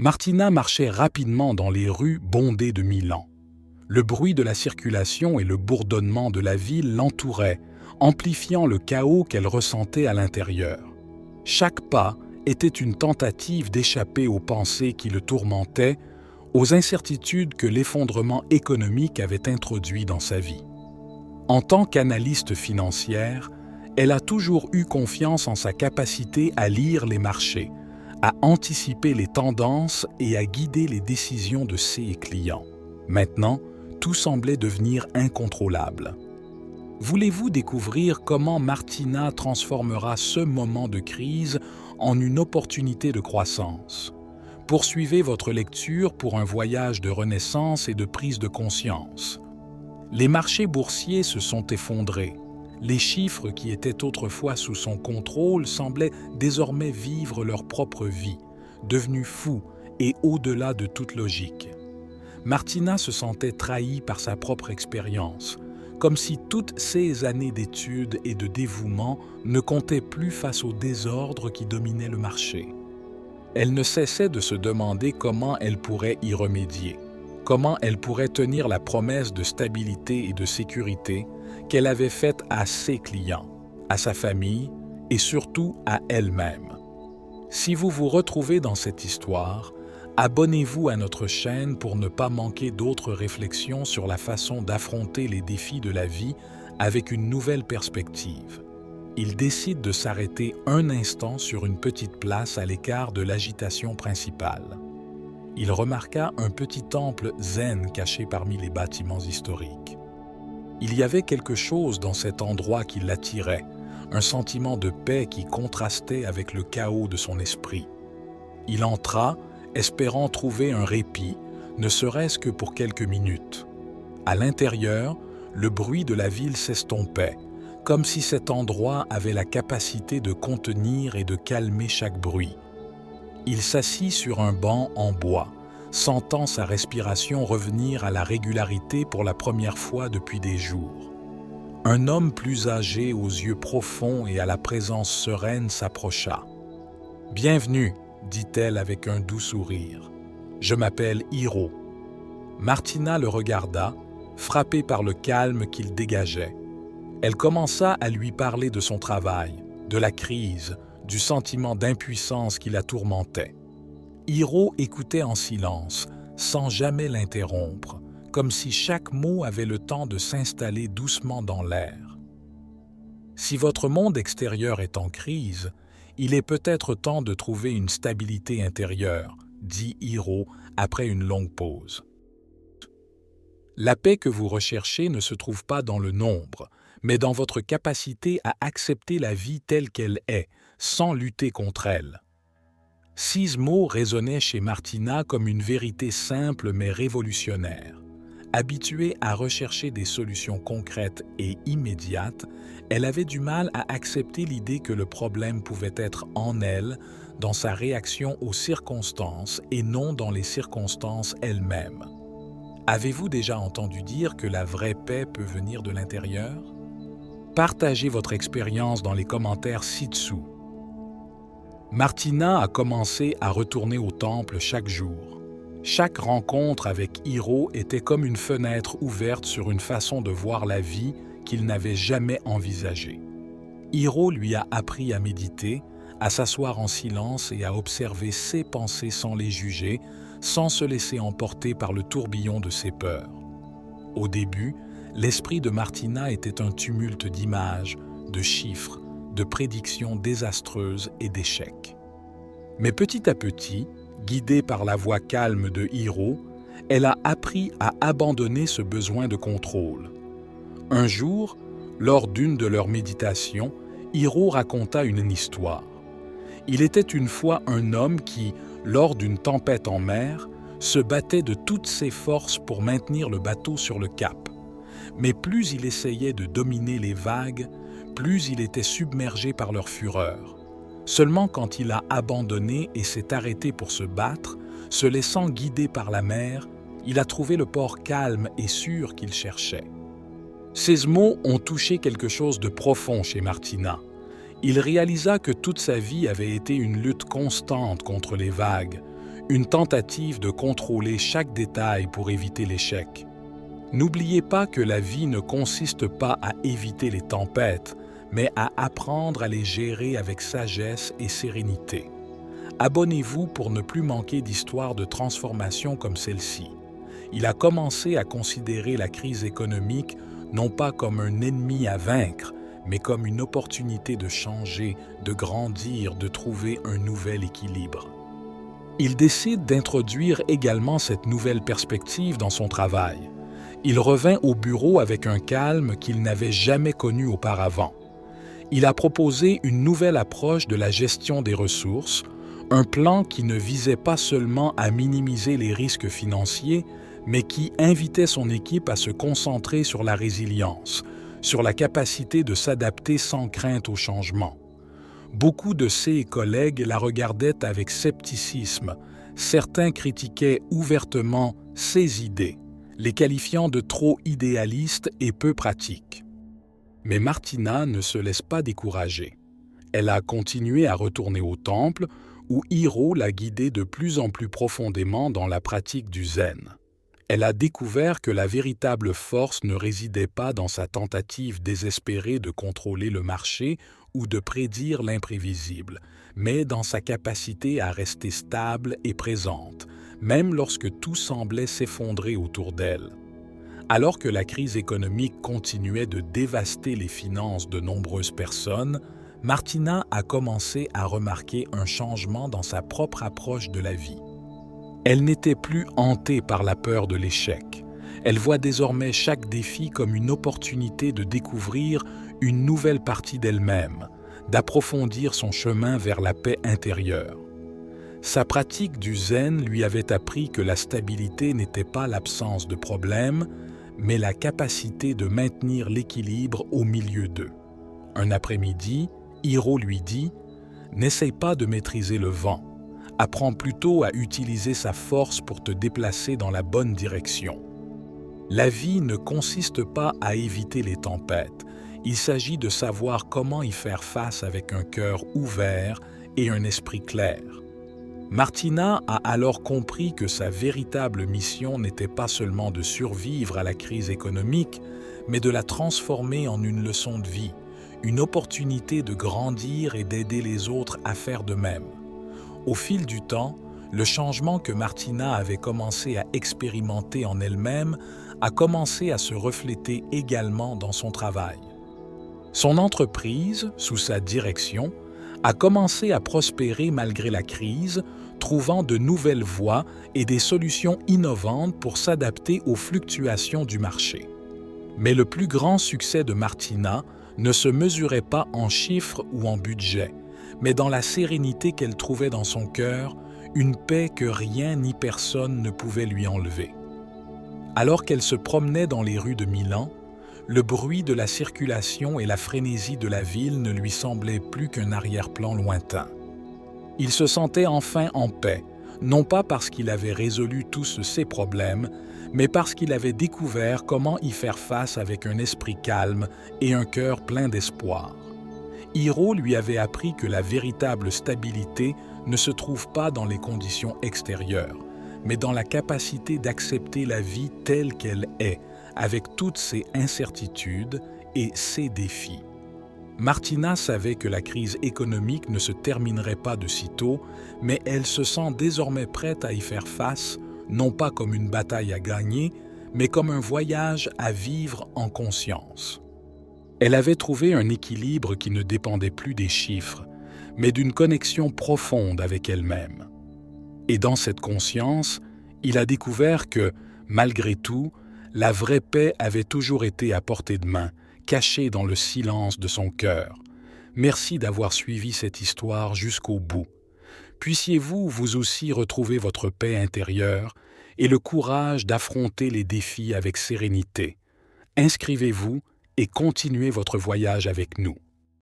Martina marchait rapidement dans les rues bondées de Milan. Le bruit de la circulation et le bourdonnement de la ville l'entouraient, amplifiant le chaos qu'elle ressentait à l'intérieur. Chaque pas était une tentative d'échapper aux pensées qui le tourmentaient, aux incertitudes que l'effondrement économique avait introduit dans sa vie. En tant qu'analyste financière, elle a toujours eu confiance en sa capacité à lire les marchés, à anticiper les tendances et à guider les décisions de ses clients. Maintenant, tout semblait devenir incontrôlable. Voulez-vous découvrir comment Martina transformera ce moment de crise en une opportunité de croissance? Poursuivez votre lecture pour un voyage de renaissance et de prise de conscience. Les marchés boursiers se sont effondrés. Les chiffres qui étaient autrefois sous son contrôle semblaient désormais vivre leur propre vie, devenus fous et au-delà de toute logique. Martina se sentait trahie par sa propre expérience, comme si toutes ces années d'études et de dévouement ne comptaient plus face au désordre qui dominait le marché. Elle ne cessait de se demander comment elle pourrait y remédier, comment elle pourrait tenir la promesse de stabilité et de sécurité qu'elle avait faite à ses clients, à sa famille et surtout à elle-même. Si vous vous retrouvez dans cette histoire, abonnez-vous à notre chaîne pour ne pas manquer d'autres réflexions sur la façon d'affronter les défis de la vie avec une nouvelle perspective. Il décide de s'arrêter un instant sur une petite place à l'écart de l'agitation principale. Il remarqua un petit temple zen caché parmi les bâtiments historiques. Il y avait quelque chose dans cet endroit qui l'attirait, un sentiment de paix qui contrastait avec le chaos de son esprit. Il entra, espérant trouver un répit, ne serait-ce que pour quelques minutes. À l'intérieur, le bruit de la ville s'estompait, comme si cet endroit avait la capacité de contenir et de calmer chaque bruit. Il s'assit sur un banc en bois, sentant sa respiration revenir à la régularité pour la première fois depuis des jours. Un homme plus âgé, aux yeux profonds et à la présence sereine, s'approcha. « Bienvenue », dit-elle avec un doux sourire. « Je m'appelle Hiro. » Martina le regarda, frappée par le calme qu'il dégageait. Elle commença à lui parler de son travail, de la crise, du sentiment d'impuissance qui la tourmentait. Hiro écoutait en silence, sans jamais l'interrompre, comme si chaque mot avait le temps de s'installer doucement dans l'air. Si votre monde extérieur est en crise, il est peut-être temps de trouver une stabilité intérieure, dit Hiro après une longue pause. La paix que vous recherchez ne se trouve pas dans le nombre, mais dans votre capacité à accepter la vie telle qu'elle est, sans lutter contre elle. 6 mots résonnaient chez Martina comme une vérité simple mais révolutionnaire. Habituée à rechercher des solutions concrètes et immédiates, elle avait du mal à accepter l'idée que le problème pouvait être en elle, dans sa réaction aux circonstances et non dans les circonstances elles-mêmes. Avez-vous déjà entendu dire que la vraie paix peut venir de l'intérieur? Partagez votre expérience dans les commentaires ci-dessous. Martina a commencé à retourner au temple chaque jour. Chaque rencontre avec Hiro était comme une fenêtre ouverte sur une façon de voir la vie qu'il n'avait jamais envisagée. Hiro lui a appris à méditer, à s'asseoir en silence et à observer ses pensées sans les juger, sans se laisser emporter par le tourbillon de ses peurs. Au début, l'esprit de Martina était un tumulte d'images, de chiffres, de prédictions désastreuses et d'échecs. Mais petit à petit, guidée par la voix calme de Hiro, elle a appris à abandonner ce besoin de contrôle. Un jour, lors d'une de leurs méditations, Hiro raconta une histoire. Il était une fois un homme qui, lors d'une tempête en mer, se battait de toutes ses forces pour maintenir le bateau sur le cap. Mais plus il essayait de dominer les vagues, plus il était submergé par leur fureur. Seulement quand il a abandonné et s'est arrêté pour se battre, se laissant guider par la mer, il a trouvé le port calme et sûr qu'il cherchait. Ces mots ont touché quelque chose de profond chez Martina. Il réalisa que toute sa vie avait été une lutte constante contre les vagues, une tentative de contrôler chaque détail pour éviter l'échec. N'oubliez pas que la vie ne consiste pas à éviter les tempêtes, mais à apprendre à les gérer avec sagesse et sérénité. Abonnez-vous pour ne plus manquer d'histoires de transformation comme celle-ci. Il a commencé à considérer la crise économique non pas comme un ennemi à vaincre, mais comme une opportunité de changer, de grandir, de trouver un nouvel équilibre. Il décide d'introduire également cette nouvelle perspective dans son travail. Il revint au bureau avec un calme qu'il n'avait jamais connu auparavant. Il a proposé une nouvelle approche de la gestion des ressources, un plan qui ne visait pas seulement à minimiser les risques financiers, mais qui invitait son équipe à se concentrer sur la résilience, sur la capacité de s'adapter sans crainte au changement. Beaucoup de ses collègues la regardaient avec scepticisme. Certains critiquaient ouvertement ses idées, les qualifiant de trop idéalistes et peu pratiques. Mais Martina ne se laisse pas décourager. Elle a continué à retourner au temple, où Hiro l'a guidée de plus en plus profondément dans la pratique du zen. Elle a découvert que la véritable force ne résidait pas dans sa tentative désespérée de contrôler le marché ou de prédire l'imprévisible, mais dans sa capacité à rester stable et présente, même lorsque tout semblait s'effondrer autour d'elle. Alors que la crise économique continuait de dévaster les finances de nombreuses personnes, Martina a commencé à remarquer un changement dans sa propre approche de la vie. Elle n'était plus hantée par la peur de l'échec. Elle voit désormais chaque défi comme une opportunité de découvrir une nouvelle partie d'elle-même, d'approfondir son chemin vers la paix intérieure. Sa pratique du zen lui avait appris que la stabilité n'était pas l'absence de problèmes, mais la capacité de maintenir l'équilibre au milieu d'eux. Un après-midi, Hiro lui dit « N'essaye pas de maîtriser le vent. Apprends plutôt à utiliser sa force pour te déplacer dans la bonne direction. » La vie ne consiste pas à éviter les tempêtes. Il s'agit de savoir comment y faire face avec un cœur ouvert et un esprit clair. Martina a alors compris que sa véritable mission n'était pas seulement de survivre à la crise économique, mais de la transformer en une leçon de vie, une opportunité de grandir et d'aider les autres à faire de même. Au fil du temps, le changement que Martina avait commencé à expérimenter en elle-même a commencé à se refléter également dans son travail. Son entreprise, sous sa direction, a commencé à prospérer malgré la crise, trouvant de nouvelles voies et des solutions innovantes pour s'adapter aux fluctuations du marché. Mais le plus grand succès de Martina ne se mesurait pas en chiffres ou en budget, mais dans la sérénité qu'elle trouvait dans son cœur, une paix que rien ni personne ne pouvait lui enlever. Alors qu'elle se promenait dans les rues de Milan, le bruit de la circulation et la frénésie de la ville ne lui semblaient plus qu'un arrière-plan lointain. Il se sentait enfin en paix, non pas parce qu'il avait résolu tous ses problèmes, mais parce qu'il avait découvert comment y faire face avec un esprit calme et un cœur plein d'espoir. Hiro lui avait appris que la véritable stabilité ne se trouve pas dans les conditions extérieures, mais dans la capacité d'accepter la vie telle qu'elle est, avec toutes ses incertitudes et ses défis. Martina savait que la crise économique ne se terminerait pas de sitôt, mais elle se sent désormais prête à y faire face, non pas comme une bataille à gagner, mais comme un voyage à vivre en conscience. Elle avait trouvé un équilibre qui ne dépendait plus des chiffres, mais d'une connexion profonde avec elle-même. Et dans cette conscience, il a découvert que, malgré tout, la vraie paix avait toujours été à portée de main, cachée dans le silence de son cœur. Merci d'avoir suivi cette histoire jusqu'au bout. Puissiez-vous, vous aussi, retrouver votre paix intérieure et le courage d'affronter les défis avec sérénité. Inscrivez-vous et continuez votre voyage avec nous.